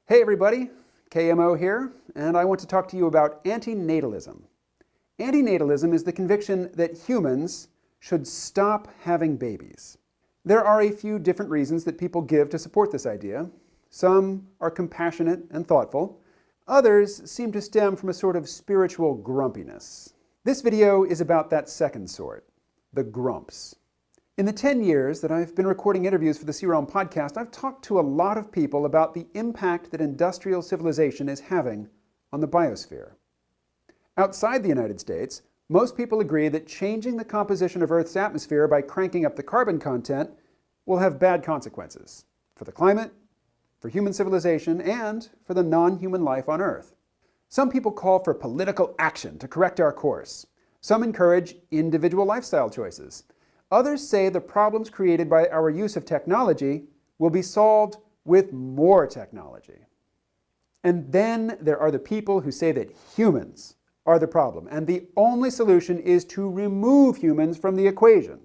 Hey everybody, KMO here, and I want to talk to you about antinatalism. Antinatalism is the conviction that humans should stop having babies. There are a few different reasons that people give to support this idea. Some are compassionate and thoughtful. Others seem to stem from a sort of spiritual grumpiness. This video is about that second sort, the grumps. In the 10 years that I've been recording interviews for the C-Realm podcast, I've talked to a lot of people about the impact that industrial civilization is having on the biosphere. Outside the United States, most people agree that changing the composition of Earth's atmosphere by cranking up the carbon content will have bad consequences for the climate, for human civilization, and for the non-human life on Earth. Some people call for political action to correct our course. Some encourage individual lifestyle choices. Others say the problems created by our use of technology will be solved with more technology. And then there are the people who say that humans are the problem, and the only solution is to remove humans from the equation.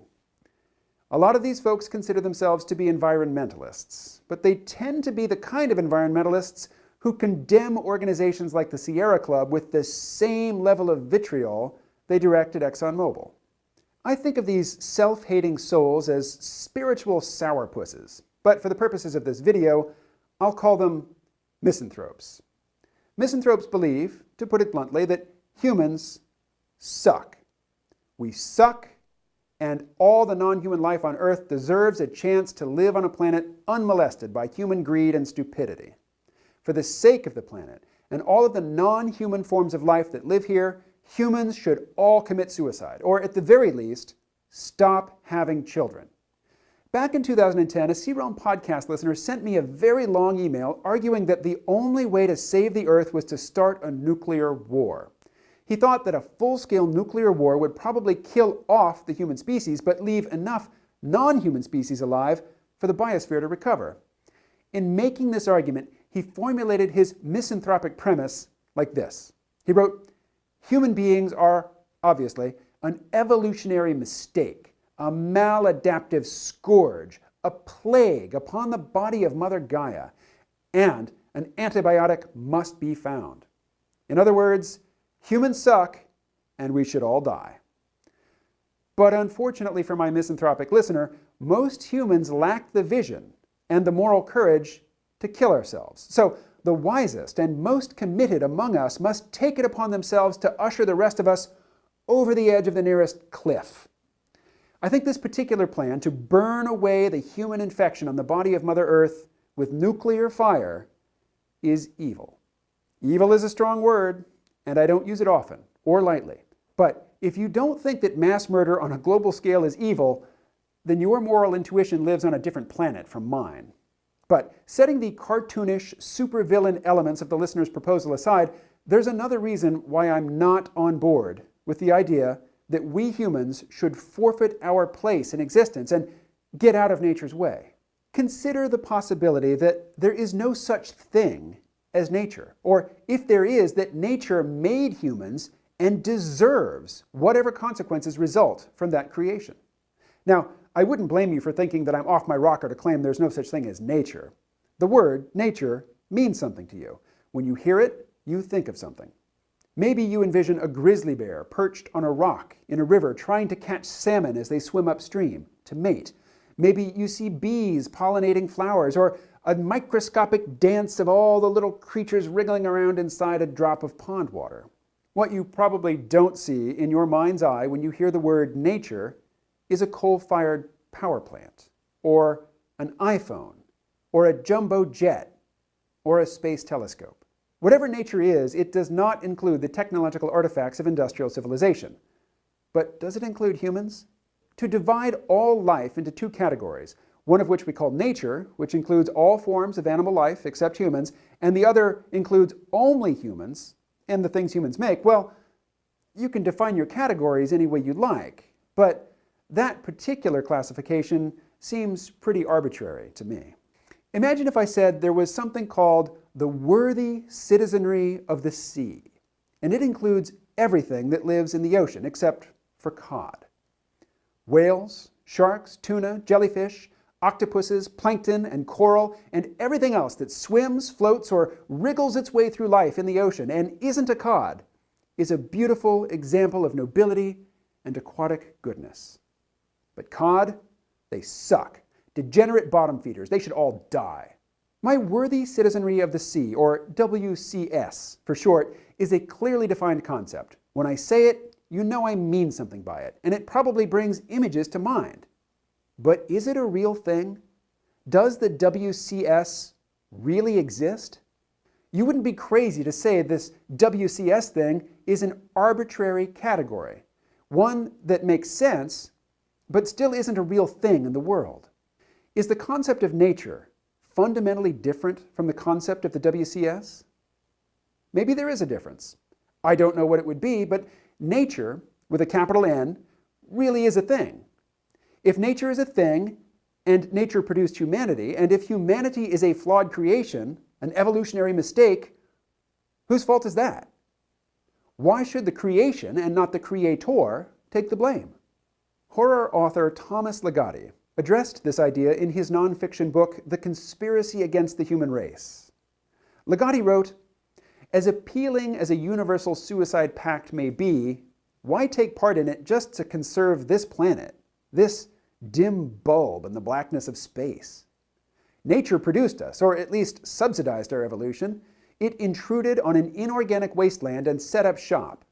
A lot of these folks consider themselves to be environmentalists, but they tend to be the kind of environmentalists who condemn organizations like the Sierra Club with the same level of vitriol they direct at ExxonMobil. I think of these self-hating souls as spiritual sourpusses, but for the purposes of this video, I'll call them misanthropes. Misanthropes believe, to put it bluntly, that humans suck. We suck, and all the non-human life on Earth deserves a chance to live on a planet unmolested by human greed and stupidity. For the sake of the planet and all of the non-human forms of life that live here, humans should all commit suicide, or at the very least, stop having children. Back in 2010, a C-Realm podcast listener sent me a very long email arguing that the only way to save the Earth was to start a nuclear war. He thought that a full-scale nuclear war would probably kill off the human species, but leave enough non-human species alive for the biosphere to recover. In making this argument, he formulated his misanthropic premise like this. He wrote, "Human beings are, obviously, an evolutionary mistake, a maladaptive scourge, a plague upon the body of Mother Gaia, and an antibiotic must be found. In other words, humans suck, and we should all die." But unfortunately for my misanthropic listener, most humans lack the vision and the moral courage to kill ourselves. So the wisest and most committed among us must take it upon themselves to usher the rest of us over the edge of the nearest cliff. I think this particular plan to burn away the human infection on the body of Mother Earth with nuclear fire is evil. Evil is a strong word, and I don't use it often or lightly. But if you don't think that mass murder on a global scale is evil, then your moral intuition lives on a different planet from mine. But setting the cartoonish, supervillain elements of the listener's proposal aside, there's another reason why I'm not on board with the idea that we humans should forfeit our place in existence and get out of nature's way. Consider the possibility that there is no such thing as nature, or if there is, that nature made humans and deserves whatever consequences result from that creation. Now, I wouldn't blame you for thinking that I'm off my rocker to claim there's no such thing as nature. The word nature means something to you. When you hear it, you think of something. Maybe you envision a grizzly bear perched on a rock in a river trying to catch salmon as they swim upstream to mate. Maybe you see bees pollinating flowers, or a microscopic dance of all the little creatures wriggling around inside a drop of pond water. What you probably don't see in your mind's eye when you hear the word nature is a coal-fired power plant, or an iPhone, or a jumbo jet, or a space telescope. Whatever nature is, it does not include the technological artifacts of industrial civilization. But does it include humans? To divide all life into two categories, one of which we call nature, which includes all forms of animal life except humans, and the other includes only humans and the things humans make, well, you can define your categories any way you like, but that particular classification seems pretty arbitrary to me. Imagine if I said there was something called the worthy citizenry of the sea, and it includes everything that lives in the ocean except for cod. Whales, sharks, tuna, jellyfish, octopuses, plankton, and coral, and everything else that swims, floats, or wriggles its way through life in the ocean and isn't a cod, is a beautiful example of nobility and aquatic goodness. But cod, they suck. Degenerate bottom feeders, they should all die. My worthy citizenry of the sea, or WCS for short, is a clearly defined concept. When I say it, you know I mean something by it, and it probably brings images to mind. But is it a real thing? Does the WCS really exist? You wouldn't be crazy to say this WCS thing is an arbitrary category, one that makes sense, but still isn't a real thing in the world. Is the concept of nature fundamentally different from the concept of the WCS? Maybe there is a difference. I don't know what it would be, but nature, with a capital N, really is a thing. If nature is a thing, and nature produced humanity, and if humanity is a flawed creation, an evolutionary mistake, whose fault is that? Why should the creation, and not the creator, take the blame? Horror author Thomas Ligotti addressed this idea in his nonfiction book, The Conspiracy Against the Human Race. Ligotti wrote, "As appealing as a universal suicide pact may be, why take part in it just to conserve this planet, this dim bulb in the blackness of space? Nature produced us, or at least subsidized our evolution. It intruded on an inorganic wasteland and set up shop.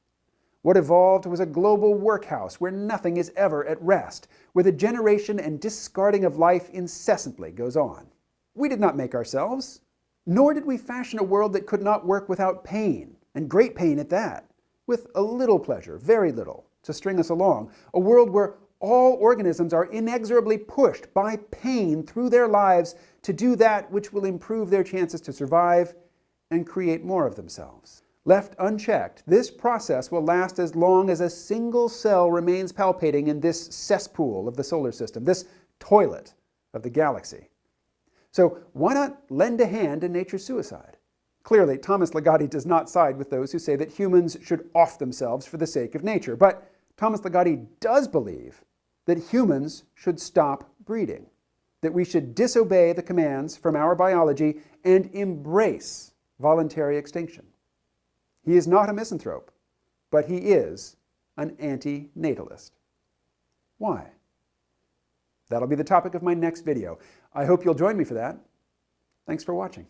What evolved was a global workhouse where nothing is ever at rest, where the generation and discarding of life incessantly goes on. We did not make ourselves, nor did we fashion a world that could not work without pain, and great pain at that, with a little pleasure, very little, to string us along, a world where all organisms are inexorably pushed by pain through their lives to do that which will improve their chances to survive and create more of themselves. Left unchecked, this process will last as long as a single cell remains palpating in this cesspool of the solar system, this toilet of the galaxy. So why not lend a hand in nature's suicide?" Clearly, Thomas Ligotti does not side with those who say that humans should off themselves for the sake of nature, but Thomas Ligotti does believe that humans should stop breeding, that we should disobey the commands from our biology and embrace voluntary extinction. He is not a misanthrope, but he is an anti-natalist. Why? That'll be the topic of my next video. I hope you'll join me for that. Thanks for watching.